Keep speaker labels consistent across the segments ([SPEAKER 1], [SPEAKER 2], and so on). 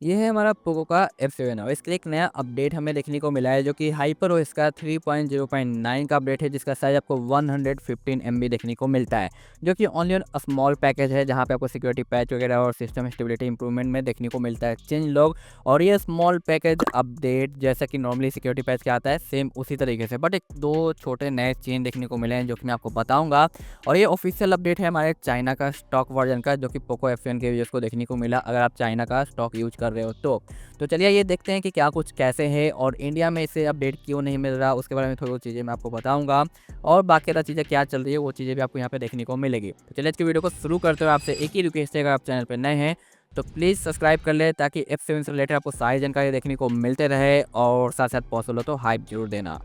[SPEAKER 1] ये है हमारा पोको का F7 और इसके लिए एक नया अपडेट हमें देखने को मिला है जो कि हाइपर OS का 3.0.9 का अपडेट है जिसका साइज आपको 115 MB देखने को मिलता है जो कि ओनली ऑन स्मॉल पैकेज है जहां पे आपको सिक्योरिटी पैच वगैरह और सिस्टम स्टेबिलिटी इंप्रूवमेंट में देखने को मिलता है चेंज लॉग। और ये स्मॉल पैकेज अपडेट जैसा कि नॉर्मली सिक्योरिटी पैच का आता है सेम उसी तरीके से, बट एक दो छोटे नए चेंज देखने को मिले हैं जो कि मैं आपको बताऊँगा। और ये ऑफिशियल अपडेट है हमारे चाइना का स्टॉक वर्जन का जो कि पोको F7 के यूजर्स को देखने को मिला अगर आप चाइना का स्टॉक यूज कर रहे हो तो चलिए ये देखते हैं कि क्या कुछ कैसे है और इंडिया में इसे अपडेट क्यों नहीं मिल रहा, उसके बारे में थोड़ी चीज़ें मैं आपको बताऊंगा और बाकी चीज़ें क्या चल रही है वो चीज़ें भी आपको यहाँ पे देखने को मिलेगी। तो चलिए आज की वीडियो को शुरू करते हुए आपसे एक ही रिक्वेस्ट है, अगर आप चैनल पर नए हैं तो प्लीज़ सब्सक्राइब कर ले ताकि F7 से रिलेटेड आपको सारी जानकारी देखने को मिलते रहे और साथ साथ पॉसिबल हो तो हाइप जरूर देना।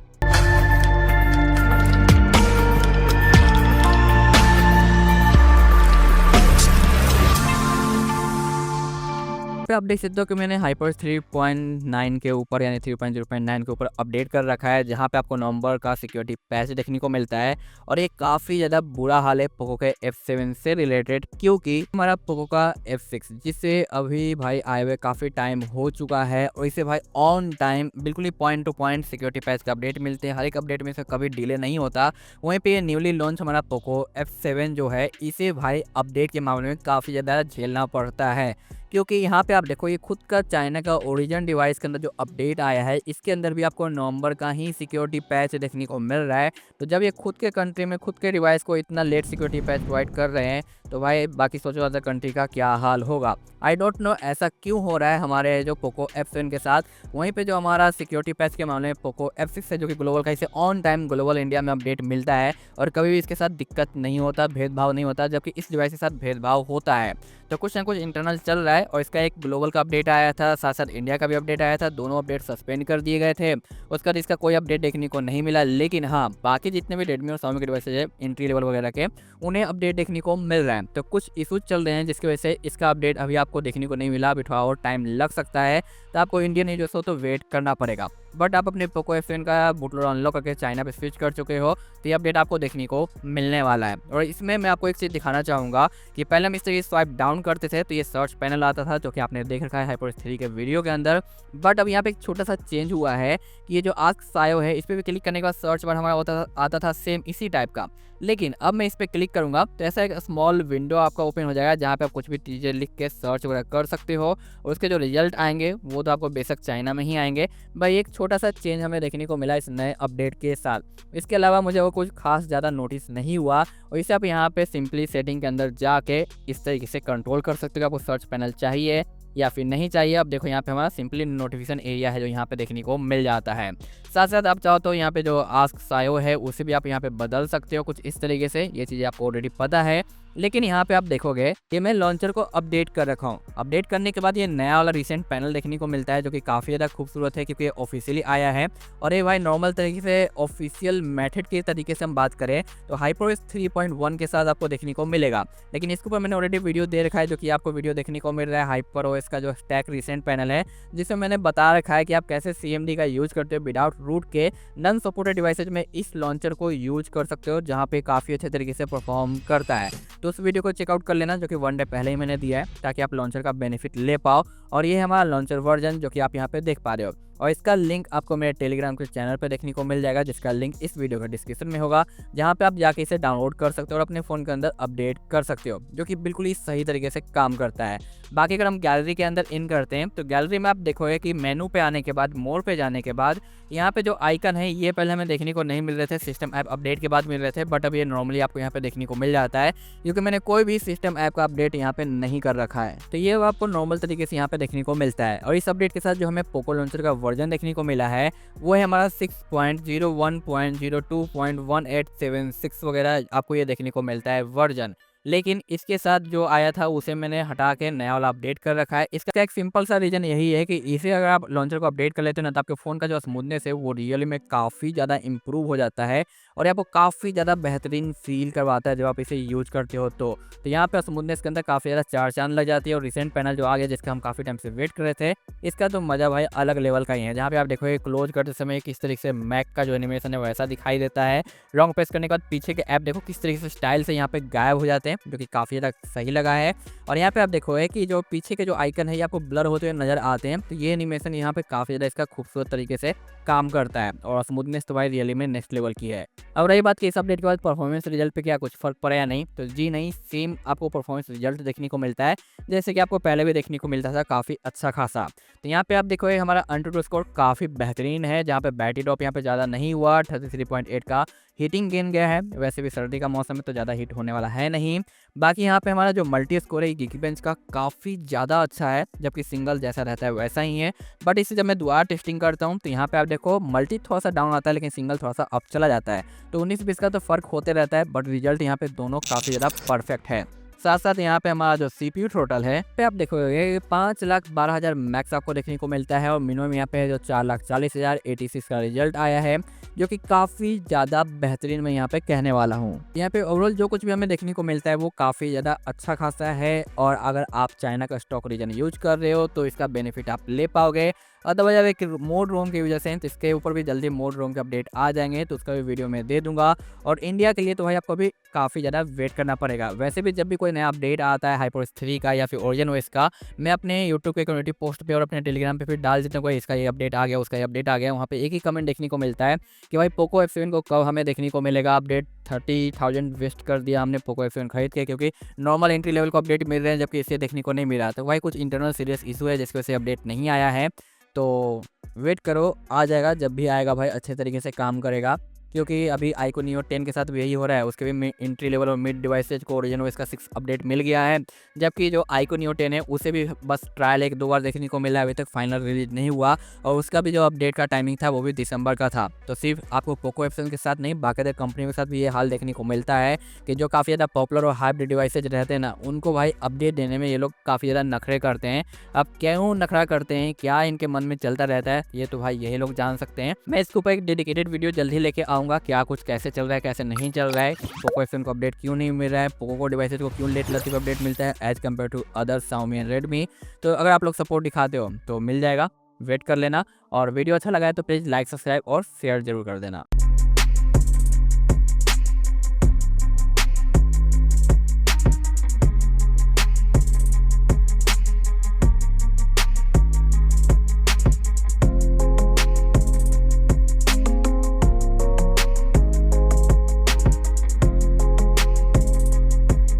[SPEAKER 1] पे आप देख सकते हो कि मैंने हाइपर 3.9 के ऊपर यानी 3.0.9 के ऊपर अपडेट कर रखा है जहां पे आपको नवंबर का सिक्योरिटी पैच देखने को मिलता है। और ये काफ़ी ज़्यादा बुरा हाल है पोको के F7 से रिलेटेड क्योंकि हमारा पोको का F6 जिससे अभी भाई आए हुए काफ़ी टाइम हो चुका है और इसे भाई ऑन टाइम बिल्कुल ही point to point security patch का अपडेट मिलते हैं, हर एक अपडेट में से कभी डिले नहीं होता। वहीं पे ये न्यूली लॉन्च हमारा पोको F7 जो है इसे भाई अपडेट के मामले में काफ़ी ज़्यादा झेलना पड़ता है क्योंकि यहाँ पे आप देखो ये खुद का चाइना का ओरिजिन डिवाइस के अंदर जो अपडेट आया है इसके अंदर भी आपको नवंबर का ही सिक्योरिटी पैच देखने को मिल रहा है। तो जब ये खुद के कंट्री में खुद के डिवाइस को इतना लेट सिक्योरिटी पैच प्रोवाइड कर रहे हैं तो भाई बाकी सोचो अदर कंट्री का क्या हाल होगा। आई डोंट नो ऐसा क्यों हो रहा है हमारे जो पोको F7 के साथ। वहीं पे जो हमारा सिक्योरिटी पैच के मामले में पोको F6 है जो कि ग्लोबल का, इसे ऑन टाइम ग्लोबल इंडिया में अपडेट मिलता है और कभी भी इसके साथ दिक्कत नहीं होता, भेदभाव नहीं होता, जबकि इस डिवाइस के साथ भेदभाव होता है। तो कुछ ना कुछ इंटरनल चल रहा है और इसका एक ग्लोबल का अपडेट आया था, साथ साथ इंडिया का भी अपडेट आया था, दोनों अपडेट सस्पेंड कर दिए गए थे। उसके बाद इसका कोई अपडेट देखने को नहीं मिला, लेकिन हाँ बाकी जितने भी रेडमी और Xiaomi के डिवाइसेज है एंट्री लेवल वगैरह के उन्हें अपडेट देखने को मिल रहा है। तो कुछ इशूज चल रहे हैं जिसकी वजह से इसका अपडेट अभी आपको देखने को नहीं मिला, अभी थोड़ा और टाइम लग सकता है। तो आपको इंडियन यूजर्स हो तो वेट करना पड़ेगा, बट आप अपने पोको F7 का बूटलोडर अनलॉक करके चाइना पे स्विच कर चुके हो तो ये अपडेट आपको देखने को मिलने वाला है। और इसमें मैं आपको एक चीज़ दिखाना चाहूँगा कि पहले हम इस तरीके स्वाइप डाउन करते थे तो ये सर्च पैनल आता था जो कि आपने देख रखा है हाइपर 3 के वीडियो के अंदर, बट अब यहाँ पे एक छोटा सा चेंज हुआ है कि ये जो आस्क सायो है इस पर भी क्लिक करने के बाद सर्च बार हमारा आता था सेम इसी टाइप का, लेकिन अब मैं इस पर क्लिक करूंगा तो ऐसा एक स्मॉल विंडो आपका ओपन हो जाएगा जहाँ पे आप कुछ भी चीज़ें लिख के सर्च वगैरह कर सकते हो और उसके जो रिजल्ट आएंगे वो तो आपको बेशक चाइना में ही आएंगे। भाई एक छोटा सा चेंज हमें देखने को मिला इस नए अपडेट के साथ। इसके अलावा मुझे वो कुछ खास ज़्यादा नोटिस नहीं हुआ और इसे आप यहाँ पे सिंपली सेटिंग के अंदर जाके इस तरीके से कंट्रोल कर सकते हो। आपको सर्च पैनल चाहिए या फिर नहीं चाहिए, अब देखो यहाँ पे हमारा सिंपली नोटिफिकेशन एरिया है जो यहाँ पे देखने को मिल जाता है। साथ साथ आप चाहो तो यहाँ पे जो आस्क सायो है उसे भी आप यहाँ पे बदल सकते हो कुछ इस तरीके से, ये चीज़ें आपको ऑलरेडी पता है। लेकिन यहाँ पे आप देखोगे कि मैं लॉन्चर को अपडेट कर रखा हूँ, अपडेट करने के बाद ये नया वाला रिसेंट पैनल देखने को मिलता है जो कि काफ़ी ज़्यादा खूबसूरत है क्योंकि ये ऑफिशियली आया है। और ये भाई नॉर्मल तरीके से ऑफिशियल मेथड के तरीके से हम बात करें तो हाइपर 3.1 के साथ आपको देखने को मिलेगा, लेकिन इसके ऊपर मैंने ऑलरेडी वीडियो दे रखा है जो कि आपको वीडियो देखने को मिल रहा है हाइपर OS का जो स्टैक रिसेंट पैनल है जिसमें मैंने बता रखा है कि आप कैसे CMD का यूज करते हो विदाउट रूट के नॉन सपोर्टेड डिवाइसेज में इस लॉन्चर को यूज कर सकते हो जहाँ पे काफ़ी अच्छे तरीके से परफॉर्म करता है। तो उस वीडियो को चेकआउट कर लेना जो कि 1 डे पहले ही मैंने दिया है ताकि आप लॉन्चर का बेनिफिट ले पाओ। और ये है हमारा लॉन्चर वर्जन जो कि आप यहाँ पे देख पा रहे हो और इसका लिंक आपको मेरे टेलीग्राम के चैनल पे देखने को मिल जाएगा जिसका लिंक इस वीडियो का डिस्क्रिप्शन में होगा, जहाँ पे आप जाके इसे डाउनलोड कर सकते हो और अपने फ़ोन के अंदर अपडेट कर सकते हो जो कि बिल्कुल ही सही तरीके से काम करता है। बाकी अगर हम गैलरी के अंदर इन करते हैं तो गैलरी में आप देखोगे कि मेनू पे आने के बाद मोर पे जाने के बाद यहाँ पे जो आइकन है ये पहले हमें देखने को नहीं मिल रहे थे, सिस्टम ऐप अपडेट के बाद मिल रहे थे, बट अब ये नॉर्मली आपको यहाँ पे देखने को मिल जाता है क्योंकि मैंने कोई भी सिस्टम ऐप का अपडेट यहाँ पे नहीं कर रखा है। तो ये आपको नॉर्मल तरीके से यहाँ पे देखने को मिलता है। और इस अपडेट के साथ जो हमें पोको लॉन्चर का वर्जन देखने को मिला है वो है हमारा 6.01.02.1876 वगैरह आपको ये देखने को मिलता है वर्जन। लेकिन इसके साथ जो आया था उसे मैंने हटा के नया वाला अपडेट कर रखा है। इसका एक सिंपल सा रीज़न यही है कि इसे अगर आप लॉन्चर को अपडेट कर लेते हो ना तो आपके फ़ोन का जो स्मूथनेस है वो रियली में काफ़ी ज़्यादा इंप्रूव हो जाता है और आपको काफ़ी ज़्यादा बेहतरीन फील करवाता है जब आप इसे यूज़ करते हो। तो यहाँ पे स्मूथनेस के अंदर काफ़ी ज़्यादा चार चांद लग जाती है और रिसेंट पैनल जो आ गया जिसका हम काफ़ी टाइम से वेट कर रहे थे इसका तो मज़ा भाई अलग लेवल का ही है। जहाँ पे आप देखोगे क्लोज करते समय किस तरीके से मैक का जो एनिमेशन है वैसा दिखाई देता है, रॉन्ग प्रेस करने के बाद पीछे के ऐप देखो किस तरीके से स्टाइल से यहाँ पे गायब हो जाते हैं। हैं, जो कि काफ़ी ज़्यादा सही लगा है। और यहाँ पे आप देखोगे कि जो पीछे के जो आइकन है ये आपको ब्लर होते हुए नज़र आते हैं, तो ये एनिमेशन यहाँ पे काफ़ी ज़्यादा इसका खूबसूरत तरीके से काम करता है और स्मूथनेस तो भाई रियली में नेक्स्ट लेवल की है। अब रही बात कि इस अपडेट के बाद परफॉर्मेंस रिजल्ट पे क्या कुछ फ़र्क पड़ा या नहीं, तो जी नहीं, सेम आपको परफॉर्मेंस रिजल्ट देखने को मिलता है, जैसे कि आपको पहले भी देखने को मिलता था काफ़ी अच्छा खासा। तो यहाँ पे आप देखोगे हमारा AnTuTu स्कोर काफ़ी बेहतरीन है, जहाँ पे बैटरी ड्रॉप यहाँ पे ज़्यादा नहीं हुआ, 33.8 का हीटिंग गेन गया है। वैसे भी सर्दी का मौसम में तो ज़्यादा हीट होने वाला है नहीं। बाकी यहाँ पे हमारा जो मल्टी स्कोर है Geekbench का काफ़ी ज़्यादा अच्छा है, जबकि सिंगल जैसा रहता है वैसा ही है। बट इसे जब मैं दोबारा टेस्टिंग करता हूँ तो यहाँ पे आप देखो मल्टी थोड़ा सा डाउन आता है, लेकिन सिंगल थोड़ा सा अप चला जाता है। तो 19-20 का तो फ़र्क होते रहता है, बट रिजल्ट यहाँ पे दोनों काफ़ी ज़्यादा परफेक्ट है। साथ साथ यहाँ पे हमारा जो CPU थ्रोटल है पे आप देखोगे 5,12,000 मैक्स आपको देखने को मिलता है, और मिनिमम यहाँ पे जो 4,40,000 86 का रिजल्ट आया है, जो कि काफ़ी ज़्यादा बेहतरीन मैं यहाँ पे कहने वाला हूँ। यहाँ पे ओवरऑल जो कुछ भी हमें देखने को मिलता है वो काफ़ी ज़्यादा अच्छा खासा है, और अगर आप चाइना का स्टॉक रीजन यूज कर रहे हो तो इसका बेनिफिट आप ले पाओगे। अदरवाइज अब एक मोड रोम की वजह से तो इसके ऊपर भी जल्दी मोड रोम के अपडेट आ जाएंगे, तो उसका भी वीडियो मैं दे दूंगा। और इंडिया के लिए तो भाई आपको भी काफ़ी ज़्यादा वेट करना पड़ेगा। वैसे भी जब भी कोई नया अपडेट आता है HyperOS 3 का या फिर OriginOS का, मैं अपने यूट्यूब के कम्युनिटी पोस्ट पे और अपने टेलीग्राम पे फिर डाल देता हूँ, इसका ये अपडेट आ गया, उसका ये अपडेट आ गया। वहाँ पे एक ही कमेंट देखने को मिलता है कि भाई पोको F7 को कब हमें देखने को मिलेगा अपडेट। 30,000 वेस्ट कर दिया हमने पोको F7 खरीद के, क्योंकि नॉर्मल एंट्री लेवल को अपडेट मिल रहे हैं, जबकि इसे देखने को नहीं मिल रहा। तो भाई कुछ इंटरनल सीरियस इशू है जिसकी वजह से अपडेट नहीं आया है, तो वेट करो, आ जाएगा। जब भी आएगा भाई अच्छे तरीके से काम करेगा, क्योंकि अभी iQOO Neo 10 के साथ भी यही हो रहा है। उसके भी एंट्री लेवल और मिड डिवाइसेज को OriginOS का 6 अपडेट मिल गया है, जबकि जो iQOO Neo 10 है उसे भी बस ट्रायल 1-2 बार देखने को मिला है, अभी तक फाइनल रिलीज नहीं हुआ। और उसका भी जो अपडेट का टाइमिंग था वो भी दिसंबर का था। तो सिर्फ आपको पोको F7 के साथ नहीं, बाकायदा कंपनी के साथ भी ये हाल देखने को मिलता है कि जो काफ़ी ज़्यादा पॉपुलर और हाइप्ड डिवाइसेज रहते हैं ना, उनको भाई अपडेट देने में ये लोग काफ़ी ज़्यादा नखरे करते हैं। अब क्यों नखरा करते हैं, क्या इनके मन में चलता रहता है, ये तो भाई यही लोग जान सकते हैं। मैं इसके ऊपर एक डेडिकेटेड वीडियो जल्दी लेके आऊँगा, क्या कुछ कैसे चल रहा है कैसे नहीं चल रहा है, पोको F7 को अपडेट क्यों नहीं मिल रहा है, पोको को डिवाइसेज को क्यों लेट लतीफ अपडेट मिलता है as compared to other Xiaomi and Redmi। तो अगर आप लोग सपोर्ट दिखाते हो तो मिल जाएगा, वेट कर लेना। और वीडियो अच्छा लगा है तो प्लीज़ लाइक, सब्सक्राइब और शेयर जरूर कर देना।